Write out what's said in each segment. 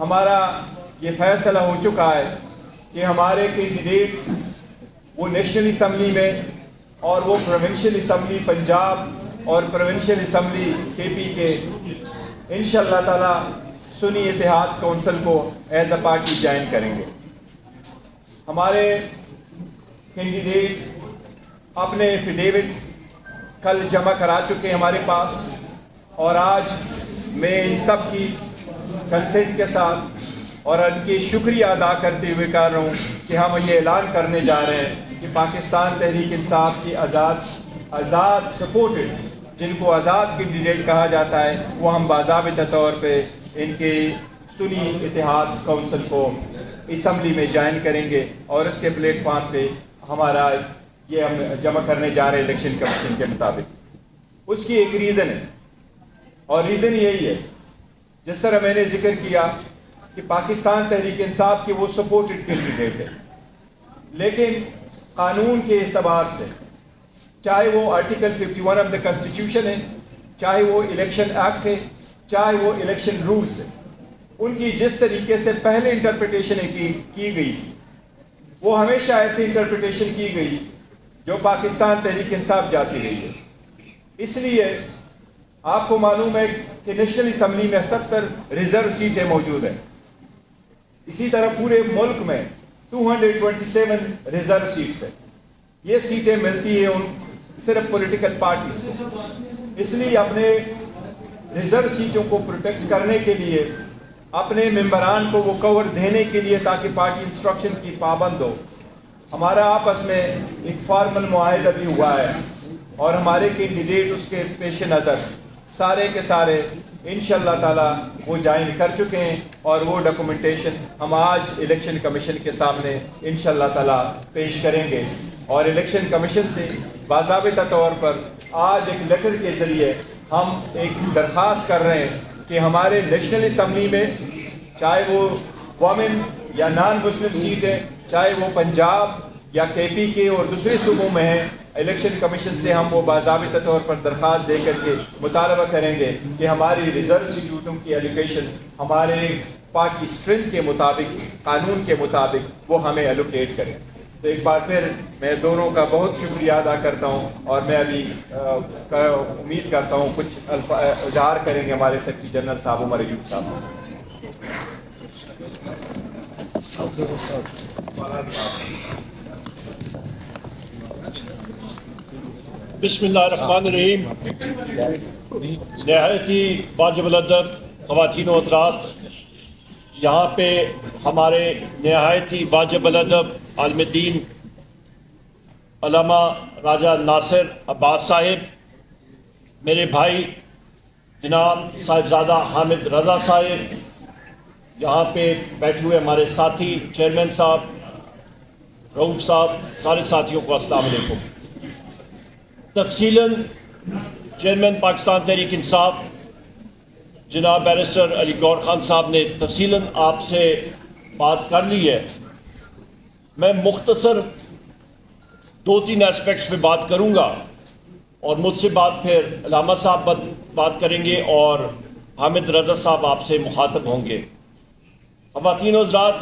ہمارا یہ فیصلہ ہو چکا ہے کہ ہمارے کینڈیڈیٹس وہ نیشنل اسمبلی میں اور وہ پروونشل اسمبلی پنجاب اور پروونشل اسمبلی کے پی کے انشاءاللہ تعالی سنی اتحاد کونسل کو ایز اے پارٹی جوائن کریں گے. ہمارے کینڈیڈیٹ اپنے ایفیڈیوٹ کل جمع کرا چکے ہمارے پاس، اور آج میں ان سب کی کنسنٹ کے ساتھ اور ان کی شکریہ ادا کرتے ہوئے کہہ رہا ہوں کہ ہم یہ اعلان کرنے جا رہے ہیں کہ پاکستان تحریک انصاف کی آزاد سپورٹڈ، جن کو آزاد کینڈیڈیٹ کہا جاتا ہے، وہ ہم باضابطہ طور پہ ان کے سنی اتحاد کونسل کو اسمبلی میں جوائن کریں گے، اور اس کے پلیٹ فارم پہ ہمارا یہ ہم جمع کرنے جا رہے ہیں الیکشن کمیشن کے مطابق. اس کی ایک ریزن ہے، اور ریزن یہی ہے جس طرح میں نے ذکر کیا کہ پاکستان تحریک انصاف کے وہ سپورٹڈ کینڈیڈیٹ ہے، لیکن قانون کے اعتبار سے چاہے وہ آرٹیکل 51 آف دا کانسٹیٹیوشن ہے، چاہے وہ الیکشن ایکٹ ہے، چاہے وہ الیکشن رولز ہے، ان کی جس طریقے سے پہلے انٹرپریٹیشن کی گئی تھی وہ ہمیشہ ایسی انٹرپریٹیشن کی گئی جو پاکستان تحریک انصاف جاتی رہی ہے. اس لیے آپ کو معلوم ہے کہ نیشنل اسمبلی میں 70 ریزرو سیٹیں موجود ہیں. اسی طرح پورے ملک میں 227 ریزرو سیٹس ہیں. یہ سیٹیں ملتی ہیں ان صرف پولیٹیکل پارٹیز کو. اس لیے اپنے ریزرو سیٹوں کو پروٹیکٹ کرنے کے لیے، اپنے ممبران کو وہ کور دینے کے لیے تاکہ پارٹی انسٹرکشن کی پابند ہو، ہمارا آپس میں ایک فارمل معاہدہ بھی ہوا ہے، اور ہمارے کینڈیڈیٹ اس کے پیش نظر سارے کے سارے انشاءاللہ تعالی وہ جوائن کر چکے ہیں، اور وہ ڈاکومنٹیشن ہم آج الیکشن کمیشن کے سامنے انشاءاللہ تعالی پیش کریں گے. اور الیکشن کمیشن سے باضابطہ طور پر آج ایک لیٹر کے ذریعے ہم ایک درخواست کر رہے ہیں کہ ہمارے نیشنل اسمبلی میں چاہے وہ وومن یا نان مسلم سیٹ ہے، چاہے وہ پنجاب یا کے پی کے اور دوسرے صوبوں میں ہیں، الیکشن کمیشن سے ہم وہ باضابطہ طور پر درخواست دے کر کے مطالبہ کریں گے کہ ہماری ریزرو سیٹوں کی ایلوکیشن ہمارے پارٹی اسٹرینتھ کے مطابق، قانون کے مطابق وہ ہمیں ایلوکیٹ کریں. تو ایک بار پھر میں دونوں کا بہت شکریہ ادا کرتا ہوں، اور میں ابھی امید کرتا ہوں کچھ اظہار کریں گے ہمارے سیکرٹری جنرل صاحب عمر ایوب صاحب. بسم اللہ الرحمن الرحیم. نہایت ہی واجب الادب خواتین و حضرات، یہاں پہ ہمارے نہایت ہی واجب الادب عالم دین علامہ راجہ ناصر عباس صاحب، میرے بھائی جناب صاحبزادہ حامد رضا صاحب، یہاں پہ بیٹھے ہوئے ہمارے ساتھی چیئرمین صاحب، رؤوف صاحب، سارے ساتھیوں کو السلام علیکم. تفصیلاً چیئرمین پاکستان تحریک انصاف جناب بیرسٹر علی گور خان صاحب نے تفصیلاً آپ سے بات کر لی ہے. میں مختصر 2-3 اسپیکٹس پہ بات کروں گا، اور مجھ سے بات پھر علامہ صاحب بات کریں گے اور حامد رضا صاحب آپ سے مخاطب ہوں گے. خواتین و حضرات،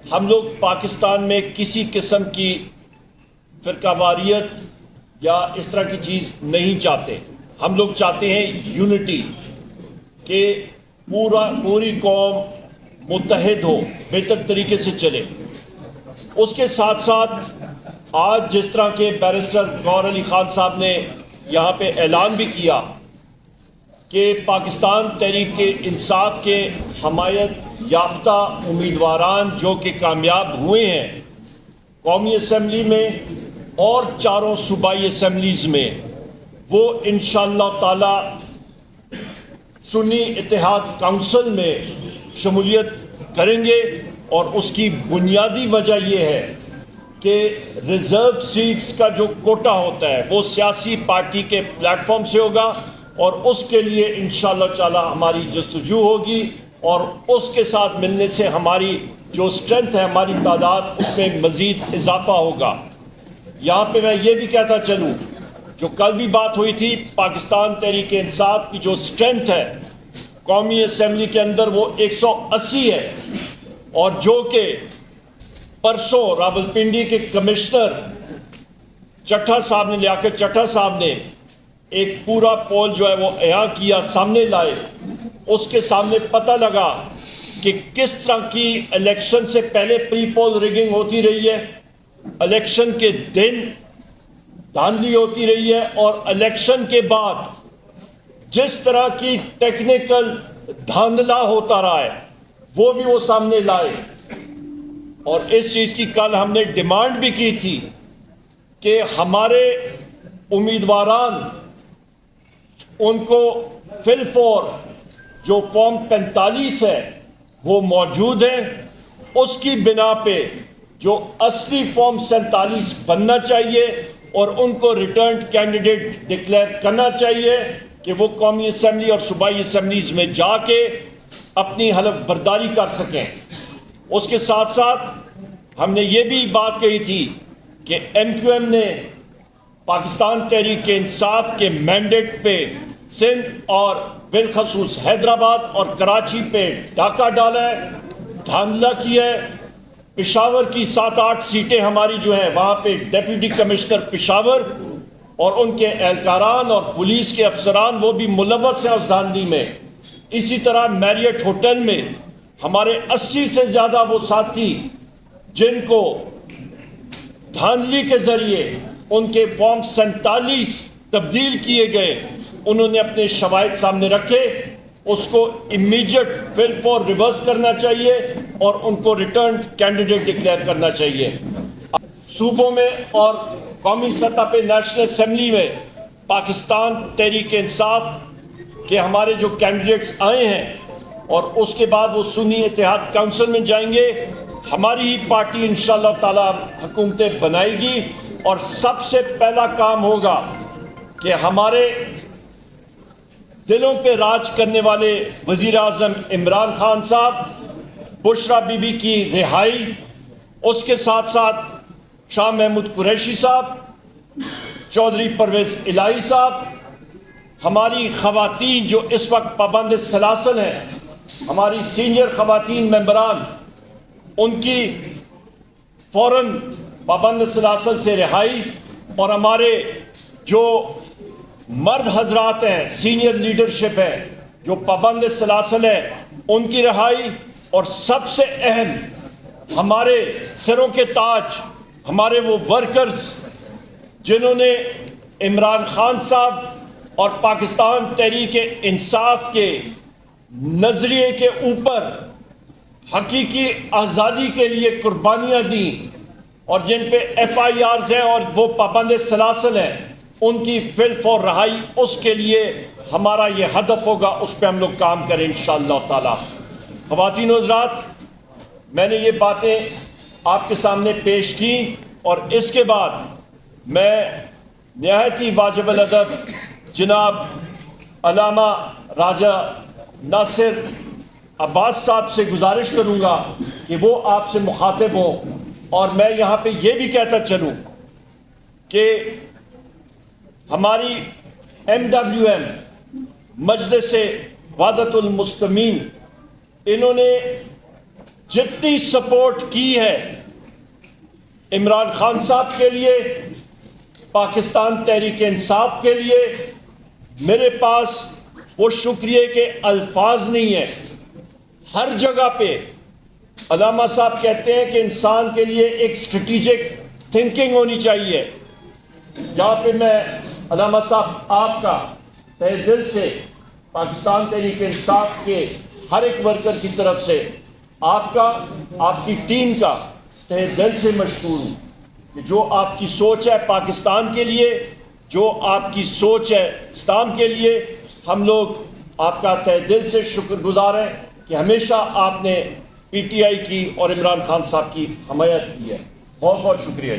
ہم لوگ پاکستان میں کسی قسم کی فرقہ واریت یا اس طرح کی چیز نہیں چاہتے. ہم لوگ چاہتے ہیں یونٹی، کہ پوری قوم متحد ہو، بہتر طریقے سے چلے. اس کے ساتھ ساتھ آج جس طرح کے بیرسٹر غور علی خان صاحب نے یہاں پہ اعلان بھی کیا کہ پاکستان تحریک انصاف کے حمایت یافتہ امیدواران جو کہ کامیاب ہوئے ہیں قومی اسمبلی میں اور 4 صوبائی اسمبلیز میں، وہ انشاءاللہ تعالی سنی اتحاد کونسل میں شمولیت کریں گے. اور اس کی بنیادی وجہ یہ ہے کہ ریزرو سیٹس کا جو کوٹا ہوتا ہے وہ سیاسی پارٹی کے پلیٹ فارم سے ہوگا، اور اس کے لیے انشاءاللہ تعالی ہماری جستجو ہوگی، اور اس کے ساتھ ملنے سے ہماری جو اسٹرینتھ ہے، ہماری تعداد، اس میں مزید اضافہ ہوگا. یہاں پہ میں یہ بھی کہتا چلوں، جو کل بھی بات ہوئی تھی، پاکستان تحریک انصاف کی جو اسٹرینتھ ہے قومی اسمبلی کے اندر وہ 180 ہے، اور جو کہ پرسوں راولپنڈی کے کمشنر چٹھا صاحب نے، لیاقت چٹھا صاحب نے ایک پورا پول جو ہے وہ احاطہ کیا، سامنے لائے، اس کے سامنے پتہ لگا کہ کس طرح کی الیکشن سے پہلے پری پول ریگنگ ہوتی رہی ہے، الیکشن کے دن دھاندلی ہوتی رہی ہے، اور الیکشن کے بعد جس طرح کی ٹیکنیکل دھاندلا ہوتا رہا ہے وہ بھی وہ سامنے لائے۔ اور اس چیز کی کل ہم نے ڈیمانڈ بھی کی تھی کہ ہمارے امیدواران ان کو فی الفور جو فارم 45 ہے وہ موجود ہیں، اس کی بنا پہ جو اصلی فارم 47 بننا چاہیے اور ان کو ریٹرنڈ کینڈیڈیٹ ڈکلیئر کرنا چاہیے کہ وہ قومی اسمبلی اور صوبائی اسمبلیز میں جا کے اپنی حلف برداری کر سکیں۔ اس کے ساتھ ساتھ ہم نے یہ بھی بات کہی تھی کہ ایم کیو ایم نے پاکستان تحریک انصاف کے مینڈیٹ پہ سندھ اور بالخصوص حیدرآباد اور کراچی پہ ڈاکہ ڈالا ہے، دھاندلا کیا ہے۔ پشاور کی 7-8 سیٹیں ہماری جو ہیں وہاں پہ ڈیپٹی کمشنر پشاور اور ان کے اہلکاران اور پولیس کے افسران وہ بھی ملوث ہیں اس دھاندلی میں۔ اسی طرح میریٹ ہوٹل میں ہمارے 80 سے زیادہ وہ ساتھی جن کو دھاندلی کے ذریعے ان کے فارم 47 تبدیل کیے گئے، انہوں نے اپنے شواہد سامنے رکھے، اس کو امیجیٹ فل فور ریورس کرنا چاہیے اور ان کو ریٹرن کینڈیڈیٹ ڈکلیئر کرنا چاہیے۔ صوبوں میں اور قومی سطح پہ نیشنل اسمبلی میں پاکستان تحریک انصاف کے ہمارے جو کینڈیڈیٹس آئے ہیں اور اس کے بعد وہ سنی اتحاد کونسل میں جائیں گے، ہماری ہی پارٹی انشاءاللہ تعالی حکومتیں بنائے گی، اور سب سے پہلا کام ہوگا کہ ہمارے دلوں پہ راج کرنے والے وزیر اعظم عمران خان صاحب، بشرا بی بی کی رہائی، اس کے ساتھ ساتھ شاہ محمود قریشی صاحب، چودھری پرویز الہی صاحب، ہماری خواتین جو اس وقت پابند سلاسل ہیں، ہماری سینئر خواتین ممبران، ان کی فوراً پابند سلاسل سے رہائی، اور ہمارے جو مرد حضرات ہیں، سینئر لیڈرشپ ہے جو پابند سلاسل ہے، ان کی رہائی، اور سب سے اہم ہمارے سروں کے تاج، ہمارے وہ ورکرز جنہوں نے عمران خان صاحب اور پاکستان تحریک انصاف کے نظریے کے اوپر حقیقی آزادی کے لیے قربانیاں دیں، اور جن پہ ایف آئی آرز ہیں اور وہ پابند سلاسل ہیں، ان کی فی الفور رہائی، اس کے لیے ہمارا یہ ہدف ہوگا، اس پہ ہم لوگ کام کریں انشاءاللہ تعالی۔ خواتین و حضرات، میں نے یہ باتیں آپ کے سامنے پیش کی، اور اس کے بعد میں نہایت ہی واجب الادب جناب علامہ راجہ ناصر عباس صاحب سے گزارش کروں گا کہ وہ آپ سے مخاطب ہوں، اور میں یہاں پہ یہ بھی کہتا چلوں کہ ہماری ایم ڈبلیو ایم مجلس وحدت المسلمین، انہوں نے جتنی سپورٹ کی ہے عمران خان صاحب کے لیے، پاکستان تحریک انصاف کے لیے، میرے پاس وہ شکریہ کے الفاظ نہیں ہیں۔ ہر جگہ پہ علامہ صاحب کہتے ہیں کہ انسان کے لیے ایک اسٹریٹجک تھنکنگ ہونی چاہیے۔ جہاں پہ میں علامہ صاحب آپ کا تہ دل سے پاکستان تحریک انصاف کے ہر ایک ورکر کی طرف سے آپ کا، آپ کی ٹیم کا تہ دل سے مشکور ہوں کہ جو آپ کی سوچ ہے پاکستان کے لیے، جو آپ کی سوچ ہے اسلام کے لیے، ہم لوگ آپ کا تہ دل سے شکر گزار ہیں کہ ہمیشہ آپ نے پی ٹی آئی کی اور عمران خان صاحب کی حمایت کی ہے۔ بہت بہت شکریہ۔